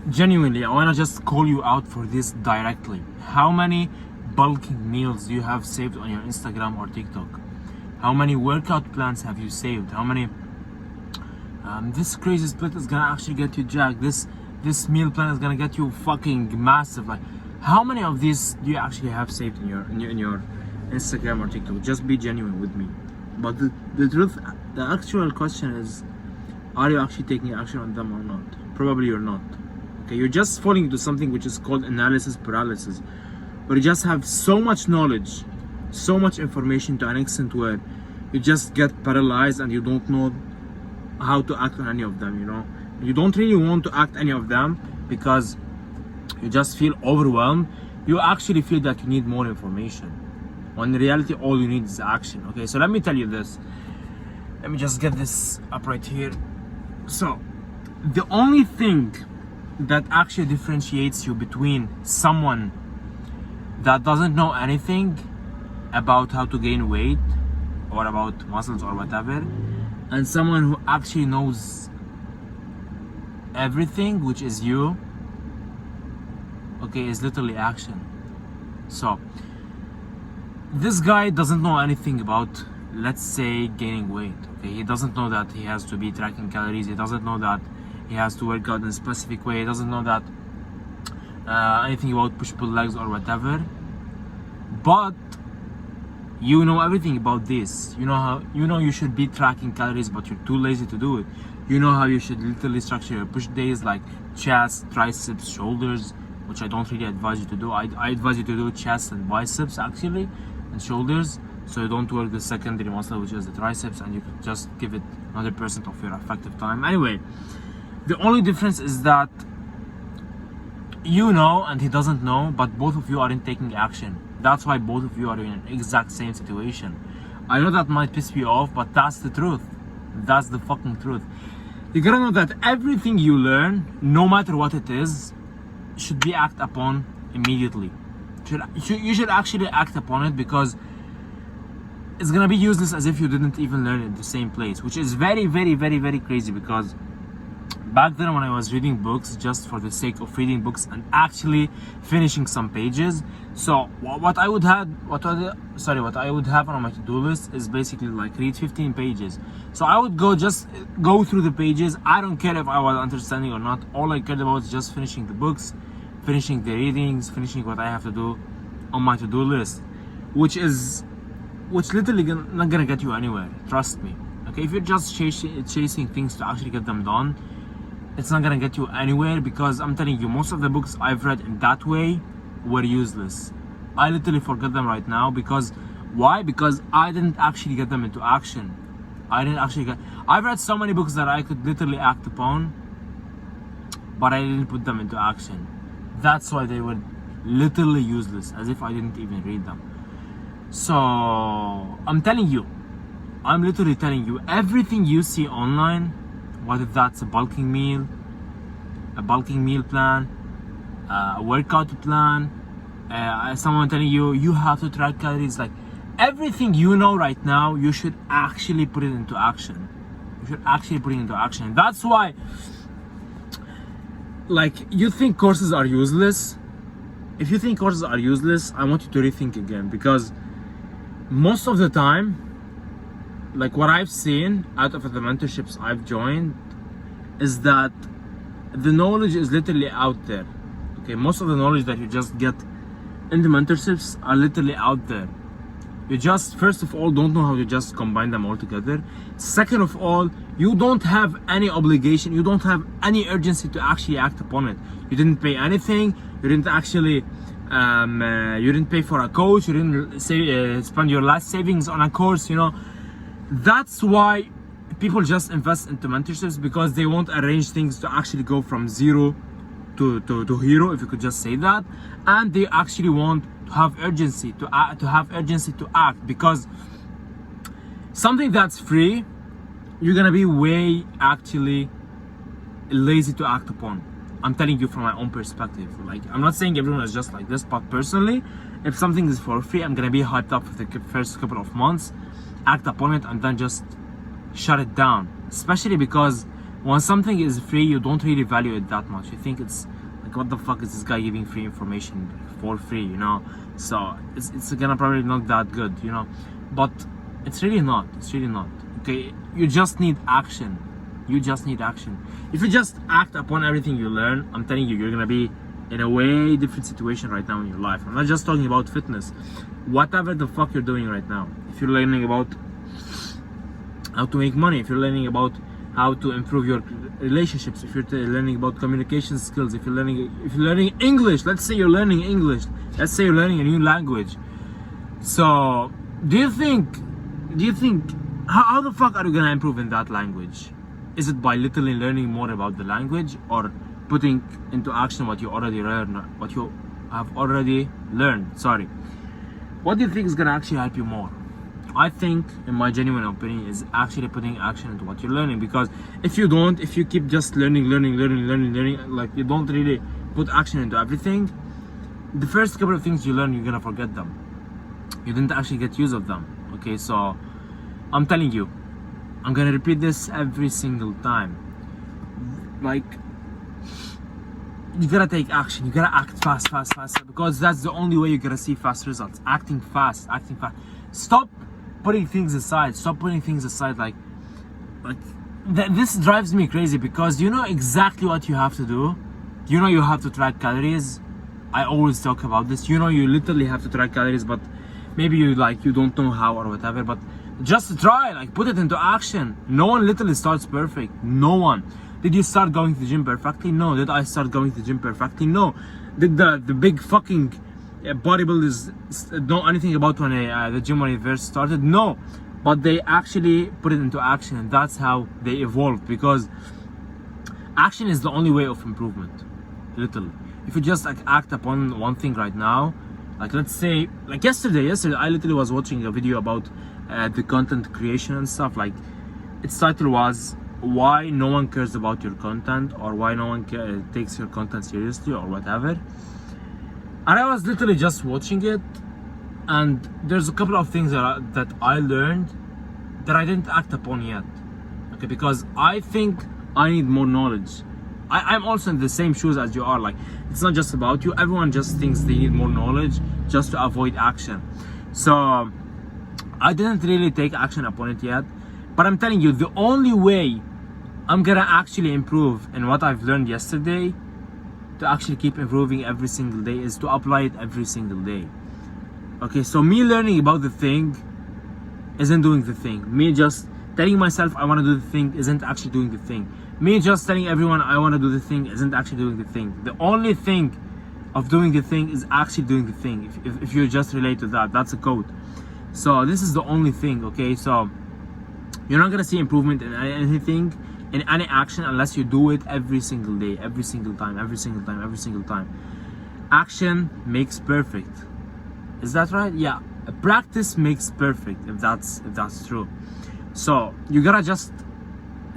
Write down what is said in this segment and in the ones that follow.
Genuinely, I want to just call you out for this directly. How many bulking meals do you have saved on your Instagram or TikTok? How many workout plans have you saved? How many this crazy split is gonna actually get you jacked? This meal plan is gonna get you fucking massive. Like, how many of these do you actually have saved in your Instagram or TikTok? Just be genuine with me. But the truth, the actual question is, are you actually taking action on them or not? Probably you're not. Okay, you're just falling into something which is called analysis paralysis, where you just have so much knowledge, so much information to an extent where you just get paralyzed and you don't know how to act on any of them. You know, you don't really want to act any of them because you just feel overwhelmed. You actually feel that you need more information, when in reality all you need is action. Okay, so let me tell you this. Let me just get this up right here. So the only thing that actually differentiates you between someone that doesn't know anything about how to gain weight or about muscles or whatever, and someone who actually knows everything, which is you, okay, is literally action. So this guy doesn't know anything about, let's say, gaining weight. Okay, he doesn't know that he has to be tracking calories. He doesn't know that he has to work out in a specific way. He doesn't know that anything about push-pull legs or whatever. But you know everything about this. You know you should be tracking calories, but you're too lazy to do it. You know how you should literally structure your push days, like chest, triceps, shoulders, which I don't really advise you to do. I advise you to do chest and biceps actually, and shoulders, so you don't work the secondary muscle, which is the triceps, and you can just give it 100% of your effective time. Anyway, the only difference is that you know and he doesn't know, but both of you aren't taking action. That's why both of you are in an exact same situation. I know that might piss you off, but that's the truth. That's the fucking truth. You gotta know that everything you learn, no matter what it is, should be acted upon immediately. You should actually act upon it, because it's gonna be useless as if you didn't even learn it in the same place, which is very, very, very, very crazy. Because back then when I was reading books just for the sake of reading books and actually finishing some pages, so what I would have on my to-do list is basically like read 15 pages. So I would just go through the pages. I don't care if I was understanding or not. All I cared about is just finishing the books, finishing the readings, finishing what I have to do on my to-do list, which literally not gonna get you anywhere. Trust me. Okay, if you're just chasing things to actually get them done, it's not gonna get you anywhere, because I'm telling you, most of the books I've read in that way were useless. I literally forgot them right now. Because why? Because I didn't actually get them into action. I've read so many books that I could literally act upon, but I didn't put them into action. That's why they were literally useless, as if I didn't even read them. So I'm literally telling you, everything you see online, whether that's a bulking meal plan, a workout plan, someone telling you have to track calories, like everything you know right now, you should actually put it into action. That's why, like, you think courses are useless. If you think courses are useless, I want you to rethink again, because most of the time, like what I've seen out of the mentorships I've joined, is that the knowledge is literally out there. Okay, most of the knowledge that you just get in the mentorships are literally out there. You just, first of all, don't know how to just combine them all together. Second of all, you don't have any obligation, you don't have any urgency to actually act upon it. You didn't pay anything, you didn't actually you didn't pay for a coach, you didn't spend your last savings on a course, you know. That's why people just invest into mentorships, because they won't arrange things to actually go from zero to hero, if you could just say that. And they actually want to have urgency to act, because something that's free, you're gonna be way actually lazy to act upon. I'm telling you from my own perspective. Like, I'm not saying everyone is just like this, but personally, if something is for free, I'm gonna be hyped up for the first couple of months, act upon it, and then just shut it down. Especially because when something is free, you don't really value it that much. You think it's like, what the fuck is this guy giving free information for free, you know? So it's gonna probably not that good, you know? But it's really not. It's really not. Okay, you just need action. You just need action. If you just act upon everything you learn, I'm telling you, you're gonna be in a way different situation right now in your life. I'm not just talking about fitness. Whatever the fuck you're doing right now, if you're learning about how to make money, if you're learning about how to improve your relationships, if you're learning about communication skills, if you're learning English, let's say you're learning English, let's say you're learning a new language. So do you think how the fuck are you gonna improve in that language? Is it by literally learning more about the language, or putting into action what you already learned, what you have already learned? Sorry. What do you think is gonna actually help you more? I think, in my genuine opinion, is actually putting action into what you're learning. Because if you keep just learning, like you don't really put action into everything, the first couple of things you learn, you're gonna forget them. You didn't actually get use of them. Okay, so I'm telling you, I'm gonna repeat this every single time. Like, you gotta take action. You gotta act fast, because that's the only way you're gonna see fast results. Acting fast. Stop putting things aside. Like this drives me crazy, because you know exactly what you have to do. You know you have to track calories. I always talk about this. You know you literally have to track calories, but maybe you don't know how or whatever. But just try, like, put it into action. No one literally starts perfect. No one. Did you start going to the gym perfectly? No. Did I start going to the gym perfectly? No. Did the big fucking bodybuilders know anything about when the gym when it first started? No. But they actually put it into action, and that's how they evolved, because action is the only way of improvement. Literally. If you just like act upon one thing right now, like let's say, like yesterday I literally was watching a video about the content creation and stuff. Like, its title was why no one cares about your content, or why no one takes your content seriously, or whatever. And I was literally just watching it, and there's a couple of things that I learned that I didn't act upon yet. Okay, because I think I need more knowledge. I'm also in the same shoes as you are. Like, it's not just about you. Everyone just thinks they need more knowledge just to avoid action. So I didn't really take action upon it yet. But I'm telling you, the only way I'm gonna actually improve in what I've learned yesterday, to actually keep improving every single day, is to apply it every single day. Okay, so me learning about the thing isn't doing the thing. Me just telling myself I want to do the thing isn't actually doing the thing. Me just telling everyone I want to do the thing isn't actually doing the thing. The only thing of doing the thing is actually doing the thing. If you just relate to that, that's a code. So this is the only thing, okay? So you're not gonna see improvement in anything, in any action, unless you do it every single day, every single time. Action makes perfect. Is that right? Yeah. Practice makes perfect, if that's true. So you gotta just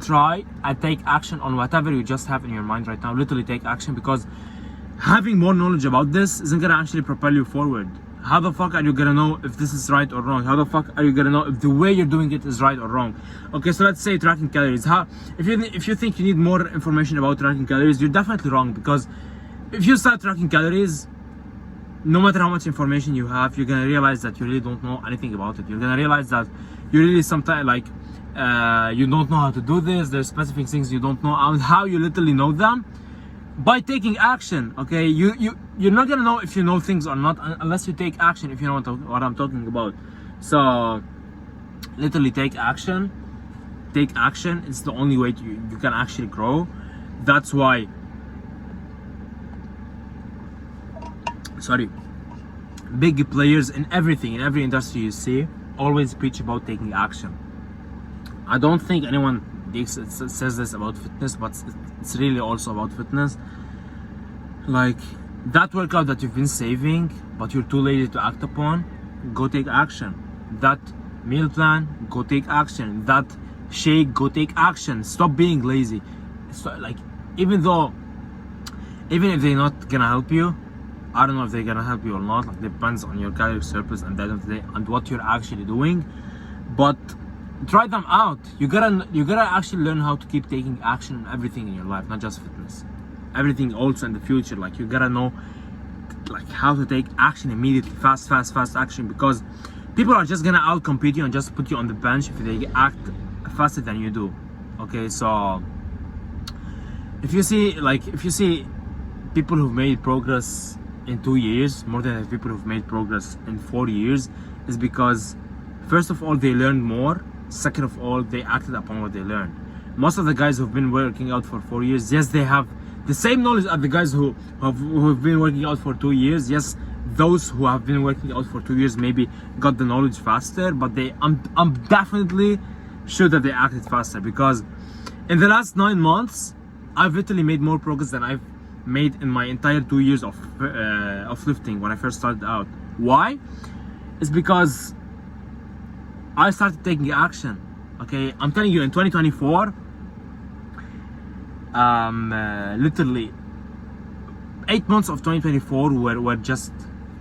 try and take action on whatever you just have in your mind right now. Literally take action, because having more knowledge about this isn't gonna actually propel you forward. How the fuck are you gonna know if this is right or wrong? How the fuck are you gonna know if the way you're doing it is right or wrong? Okay, so let's say tracking calories. If you think you need more information about tracking calories, you're definitely wrong, because if you start tracking calories, no matter how much information you have, you're gonna realize that you really don't know anything about it. You're gonna realize that you really sometimes you don't know how to do this. There's specific things you don't know, and how you literally know them by taking action. Okay, you're not gonna know if you know things or not unless you take action. If you know what I'm talking about. So literally take action. It's the only way you can actually grow. That's why big players in everything, in every industry you see, always preach about taking action. I don't think anyone says this about fitness, but it's really also about fitness. Like, that workout that you've been saving but you're too lazy to act upon, go take action. That meal plan, go take action. That shake, go take action. Stop being lazy. So, like, even if they're not gonna help you, I don't know if they're gonna help you or not. Like, depends on your calorie surplus and the end of the day and what you're actually doing. But try them out. You gotta actually learn how to keep taking action on everything in your life, not just fitness. everything also in the future. Like you gotta know like how to take action immediately, fast action, because people are just gonna outcompete you and just put you on the bench if they act faster than you do. Okay, so if you see people who've made progress in 2 years more than the people who've made progress in 4 years, is because first of all they learned more, second of all they acted upon what they learned. Most of the guys who've been working out for 4 years, yes, they have the same knowledge as the guys who have been working out for 2 years. Yes, those who have been working out for 2 years maybe got the knowledge faster, but I'm definitely sure that they acted faster, because in the last 9 months I've literally made more progress than I've made in my entire 2 years of lifting when I first started out. Why? It's because I started taking action. Okay, I'm telling you, in 2024, literally 8 months of 2024 were just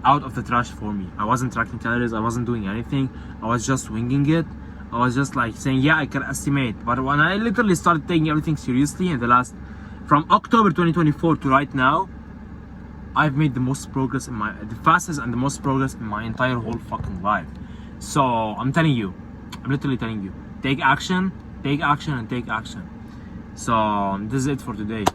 out of the trash for me. I wasn't tracking calories, I wasn't doing anything, I was just winging it. I was just like saying, yeah, I can estimate. But when I literally started taking everything seriously in the last, from October 2024 to right now, I've made the most progress the fastest and the most progress in my entire whole fucking life. So I'm telling you, I'm literally telling you, take action, and take action. So this is it for today.